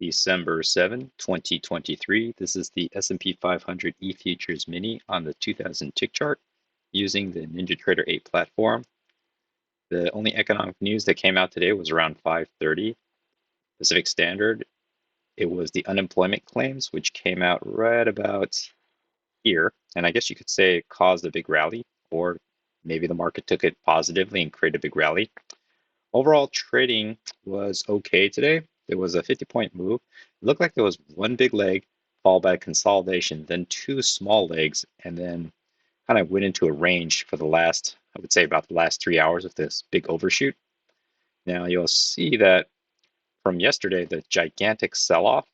December 7, 2023. This is the S&P 500 E-Futures Mini on the 2000 tick chart using the NinjaTrader 8 platform. The only economic news that came out today was around 5:30 Pacific Standard. It was the unemployment claims, which came out right about here. And I guess you could say it caused a big rally, or maybe the market took it positively and created a big rally. Overall trading was okay today. There was a 50-point move. It looked like there was one big leg followed by consolidation, then two small legs, and then kind of went into a range for the last, I would say about the last 3 hours of this big overshoot. Now you'll see that from yesterday, the gigantic sell-off,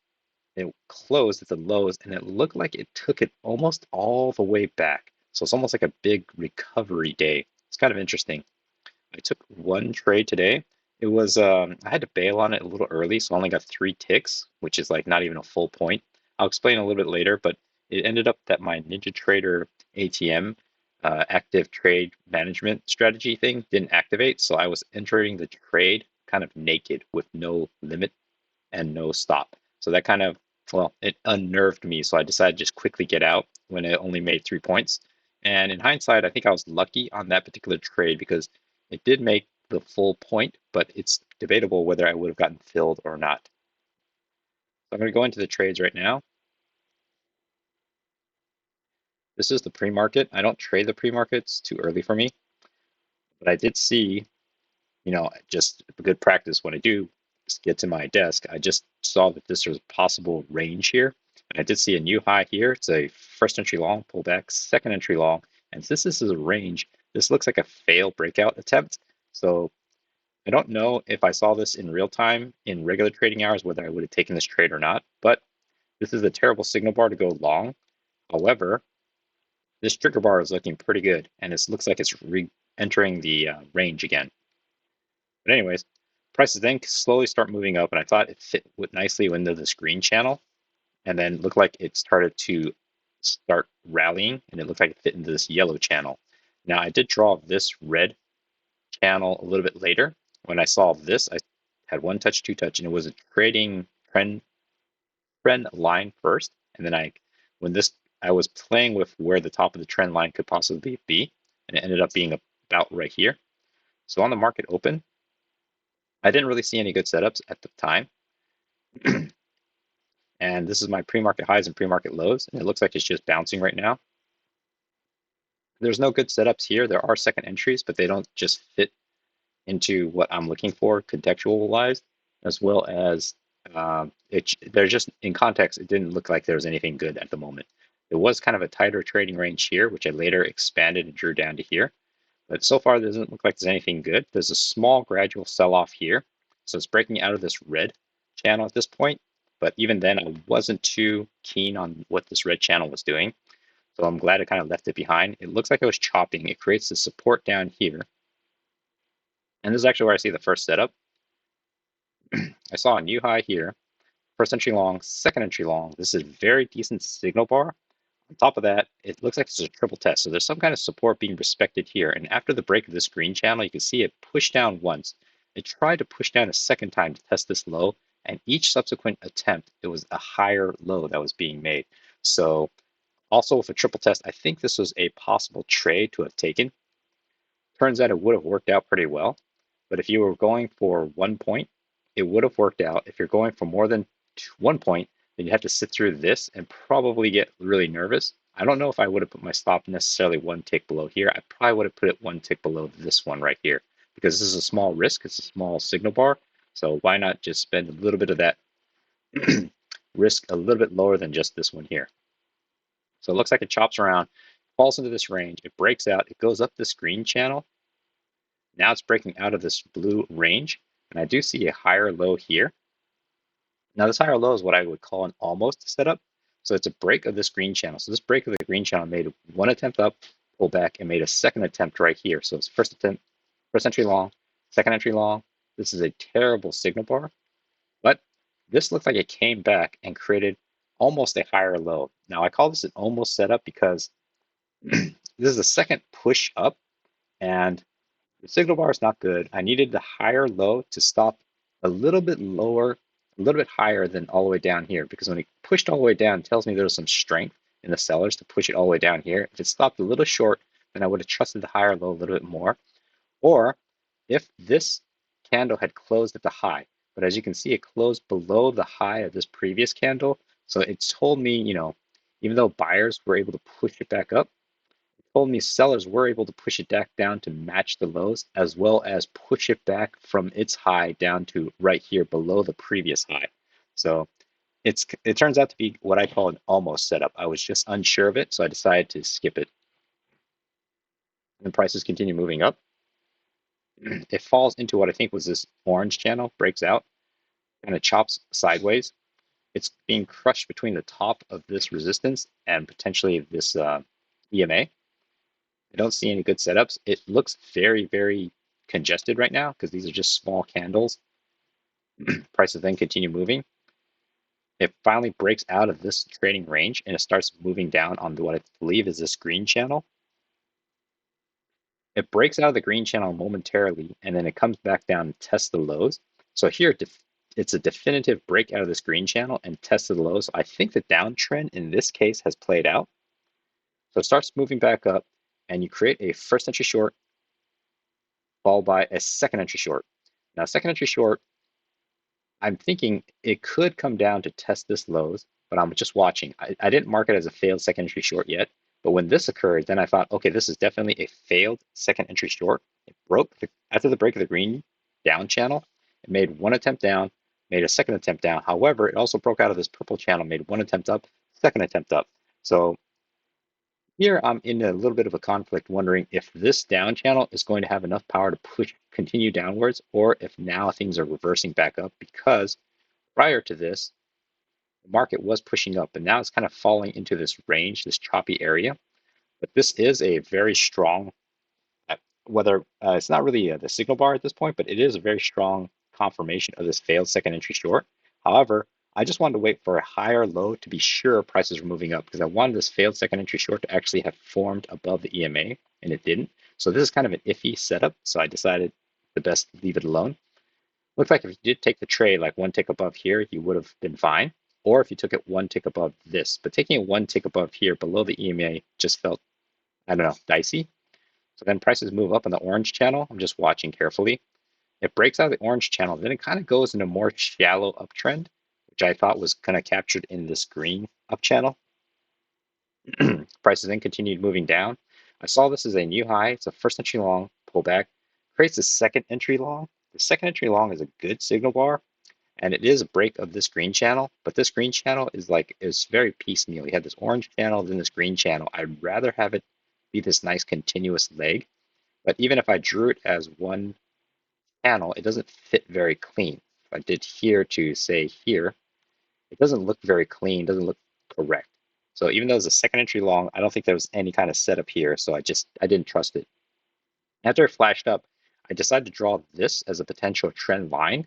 it closed at the lows and it looked like it took it almost all the way back. So it's almost like a big recovery day. It's kind of interesting. I took one trade today. It was I had to bail on it a little early, so I only got 3 ticks, which is like not even a full point. I'll explain a little bit later, but it ended up that my NinjaTrader ATM active trade management strategy thing didn't activate, so I was entering the trade kind of naked with no limit and no stop. So that kind of, well, it unnerved me, so I decided to just quickly get out when it only made 3 points. And in hindsight, I think I was lucky on that particular trade because it did make the full point, but it's debatable whether I would have gotten filled or not. So I'm going to go into the trades right now. This is the pre-market. I don't trade the pre-market. It's too early for me. But I did see, just a good practice when I do get to my desk, I just saw that this was a possible range here. And I did see a new high here. It's a first entry long, pullback, second entry long. And since this is a range, this looks like a failed breakout attempt. So I don't know if I saw this in real time in regular trading hours, whether I would have taken this trade or not, but this is a terrible signal bar to go long. However, this trigger bar is looking pretty good, and it looks like it's re-entering the range again. But anyways, prices then slowly start moving up, and I thought it fit nicely into this green channel, and then looked like it started to start rallying, and it looked like it fit into this yellow channel. Now, I did draw this red channel a little bit later. When I saw this, I had one touch, two touch, and it was a trading trend line first. And then I was playing with where the top of the trend line could possibly be, and it ended up being about right here. So on the market open, I didn't really see any good setups at the time. And this is my pre-market highs and pre-market lows, and it looks like it's just bouncing right now. There's no good setups here. There are second entries, but they don't just fit into what I'm looking for contextualized, as well as they're just in context. It didn't look like there was anything good at the moment. There was kind of a tighter trading range here, which I later expanded and drew down to here. But so far, there doesn't look like there's anything good. There's a small gradual sell-off here. So it's breaking out of this red channel at this point. But even then, I wasn't too keen on what this red channel was doing. So I'm glad I kind of left it behind. It looks like it was chopping. It creates the support down here. And this is actually where I see the first setup. I saw a new high here. First entry long, second entry long. This is a very decent signal bar. On top of that, it looks like it's a triple test. So there's some kind of support being respected here. And after the break of this green channel, you can see it push down once. It tried to push down a second time to test this low. And each subsequent attempt, it was a higher low that was being made. So also with a triple test, I think this was a possible trade to have taken. Turns out it would have worked out pretty well. But if you were going for 1 point, it would have worked out. If you're going for more than 1 point, then you have to sit through this and probably get really nervous. I don't know if I would have put my stop necessarily 1 tick below here. I probably would have put it 1 tick below this one right here because this is a small risk. It's a small signal bar. So why not just spend a little bit of that risk a little bit lower than just this one here. So it looks like it chops around, falls into this range. It breaks out. It goes up this green channel. Now it's breaking out of this blue range. And I do see a higher low here. Now this higher low is what I would call an almost setup. So it's a break of this green channel. So this break of the green channel made one attempt up, pull back, and made a second attempt right here. So it's first attempt, first entry long, second entry long. This is a terrible signal bar. But this looks like it came back and created almost a higher low. Now I call this an almost setup because this is a second push up and the signal bar is not good. I needed the higher low to stop a little bit lower a little bit higher than all the way down here, because when it pushed all the way down, it tells me there was some strength in the sellers to push it all the way down here. If it stopped a little short, then I would have trusted the higher low a little bit more. Or if this candle had closed at the high, but as you can see, it closed below the high of this previous candle. So it told me, even though buyers were able to push it back up, it told me sellers were able to push it back down to match the lows, as well as push it back from its high down to right here below the previous high. So it turns out to be what I call an almost setup. I was just unsure of it, so I decided to skip it. And prices continue moving up. It falls into what I think was this orange channel, breaks out, kind of chops sideways. It's being crushed between the top of this resistance and potentially this EMA. I don't see any good setups. It looks very, very congested right now because these are just small candles. Prices then continue moving. It finally breaks out of this trading range and it starts moving down on what I believe is this green channel. It breaks out of the green channel momentarily and then it comes back down and tests the lows. So here it's a definitive break out of this green channel and tested the lows. I think the downtrend in this case has played out. So it starts moving back up and you create a first entry short followed by a second entry short. Now, second entry short, I'm thinking it could come down to test this lows, but I'm just watching. I didn't mark it as a failed second entry short yet, but when this occurred, then I thought, okay, this is definitely a failed second entry short. It broke after the break of the green down channel. It made one attempt down, made a second attempt down. However, it also broke out of this purple channel, made one attempt up, second attempt up. So here I'm in a little bit of a conflict, wondering if this down channel is going to have enough power to push continue downwards, or if now things are reversing back up, because prior to this, the market was pushing up, and now it's kind of falling into this range, this choppy area. But this is a very strong, whether it's not really the signal bar at this point, but it is a very strong confirmation of this failed second entry short. However, I just wanted to wait for a higher low to be sure prices were moving up, because I wanted this failed second entry short to actually have formed above the EMA, and it didn't. So this is kind of an iffy setup, so I decided the best leave it alone. Looks like if you did take the trade like one tick above here, you would have been fine. Or if you took it one tick above this. But taking it one tick above here below the EMA just felt, I don't know, dicey. So then prices move up on the orange channel. I'm just watching carefully. It breaks out of the orange channel. Then it kind of goes in a more shallow uptrend, which I thought was kind of captured in this green up channel. Prices then continued moving down. I saw this as a new high. It's a first entry long pullback. Creates a second entry long. The second entry long is a good signal bar, and it is a break of this green channel. But this green channel is very piecemeal. You have this orange channel, then this green channel. I'd rather have it be this nice continuous leg. But even if I drew it as one channel, it doesn't fit very clean. If I did here to say here, it doesn't look very clean, doesn't look correct. So even though it's a second entry long, I don't think there was any kind of setup here. So I didn't trust it. After it flashed up, I decided to draw this as a potential trend line,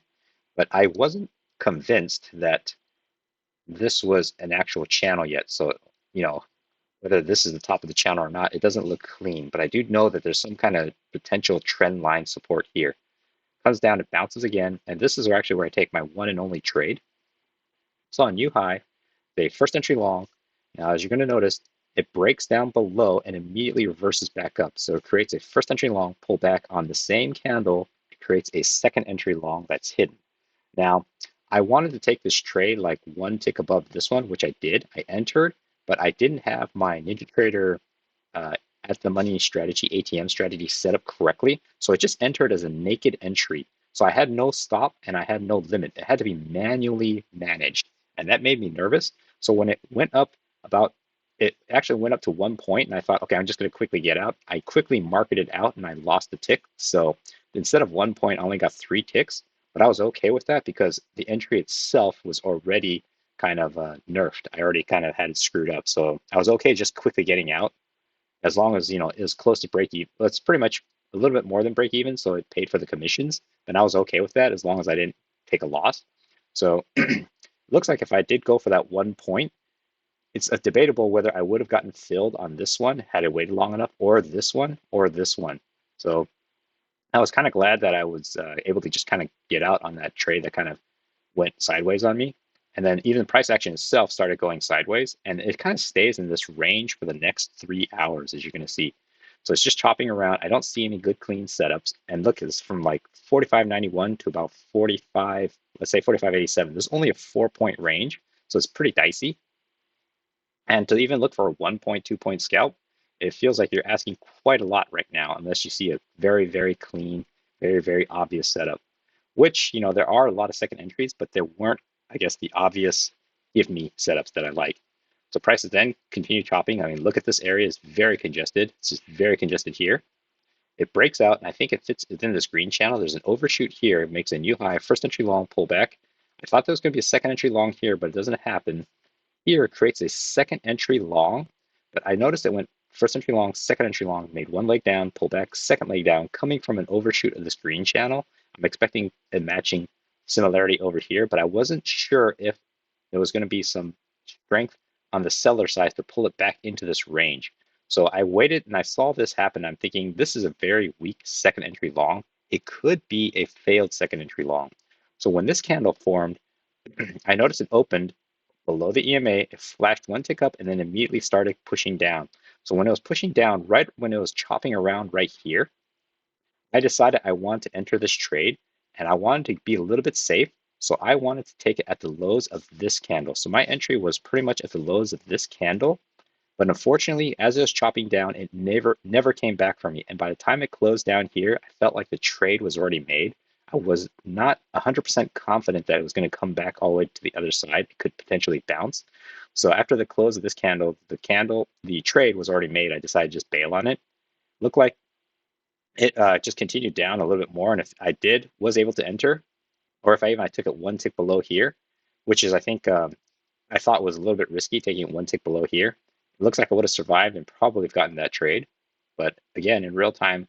but I wasn't convinced that this was an actual channel yet. So, whether this is the top of the channel or not, it doesn't look clean, but I do know that there's some kind of potential trend line support here. Comes down, it bounces again, and this is actually where I take my one and only trade. So on new high, the first entry long. Now, as you're going to notice, it breaks down below and immediately reverses back up. So it creates a first entry long pullback on the same candle. It creates a second entry long that's hidden. Now, I wanted to take this trade like one tick above this one, which I did. I entered, but I didn't have my NinjaTrader at the money strategy, ATM strategy set up correctly. So it just entered as a naked entry. So I had no stop and I had no limit. It had to be manually managed. And that made me nervous. So when it went up it actually went up to 1 point and I thought, okay, I'm just going to quickly get out. I quickly marketed out and I lost a tick. So instead of 1 point, I only got 3 ticks. But I was okay with that because the entry itself was already kind of nerfed. I already kind of had it screwed up. So I was okay just quickly getting out as long as, it was close to break even. Well, it's pretty much a little bit more than break even. So it paid for the commissions. And I was okay with that as long as I didn't take a loss. So it looks like if I did go for that 1 point, it's debatable whether I would have gotten filled on this one had I waited long enough, or this one, or this one. So I was kind of glad that I was able to just kind of get out on that trade that kind of went sideways on me. And then even the price action itself started going sideways, and it kind of stays in this range for the next 3 hours, as you're going to see. So it's just chopping around. I don't see any good clean setups. And look, it's from like 45.91 to about 45, let's say 45.87. There's only a 4-point range, so it's pretty dicey. And to even look for a 1 point, 2 point scalp, it feels like you're asking quite a lot right now, unless you see a very, very clean, very, very obvious setup. Which, there are a lot of second entries, but there weren't, I guess, the obvious give me setups that I like. So prices then continue chopping. I mean, look at this area, it's very congested. It's just very congested here. It breaks out, and I think it fits within this green channel. There's an overshoot here. It makes a new high, first entry long pullback. I thought there was going to be a second entry long here, but it doesn't happen. Here, it creates a second entry long, but I noticed it went first entry long, second entry long, made one leg down, pull back, second leg down, coming from an overshoot of this green channel. I'm expecting a matching similarity over here, but I wasn't sure if there was going to be some strength on the seller side to pull it back into this range. So I waited and I saw this happen. I'm thinking this is a very weak second entry long. It could be a failed second entry long. So when this candle formed, I noticed it opened below the EMA, it flashed one tick up and then immediately started pushing down. So when it was pushing down, right when it was chopping around right here, I decided I wanted to enter this trade and I wanted to be a little bit safe. So I wanted to take it at the lows of this candle. So my entry was pretty much at the lows of this candle. But unfortunately, as it was chopping down, it never came back for me. And by the time it closed down here, I felt like the trade was already made. I was not 100% confident that it was going to come back all the way to the other side. It could potentially bounce. So after the close of this candle, the trade was already made. I decided to just bail on it. Looked like it just continued down a little bit more. And if I was able to enter, or if I took it one tick below here, which is I think I thought was a little bit risky, taking it one tick below here. It looks like I would have survived and probably have gotten that trade. But again, in real time,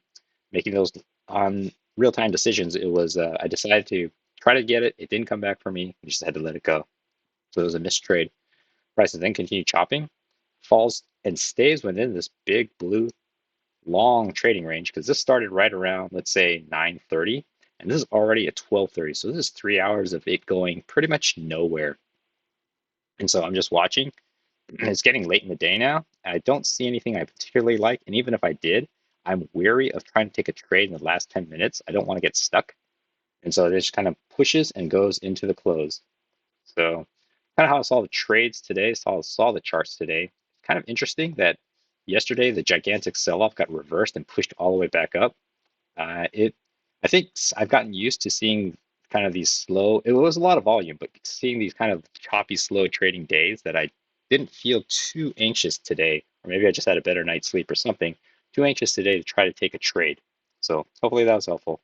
making those on real time decisions, it was I decided to try to get it. It didn't come back for me. I just had to let it go. So it was a missed trade. Prices then continue chopping, falls and stays within this big blue long trading range because this started right around, let's say 9:30, and this is already at 12:30. So this is 3 hours of it going pretty much nowhere. And so I'm just watching. It's getting late in the day now. I don't see anything I particularly like. And even if I did, I'm wary of trying to take a trade in the last 10 minutes. I don't want to get stuck. And so it just kind of pushes and goes into the close. So kind of how I saw the trades today, saw the charts today. Kind of interesting that yesterday the gigantic sell-off got reversed and pushed all the way back up. I think I've gotten used to seeing kind of these slow. It was a lot of volume, but seeing these kind of choppy, slow trading days that I didn't feel too anxious today, or maybe I just had a better night's sleep or something. Too anxious today to try to take a trade. So hopefully that was helpful.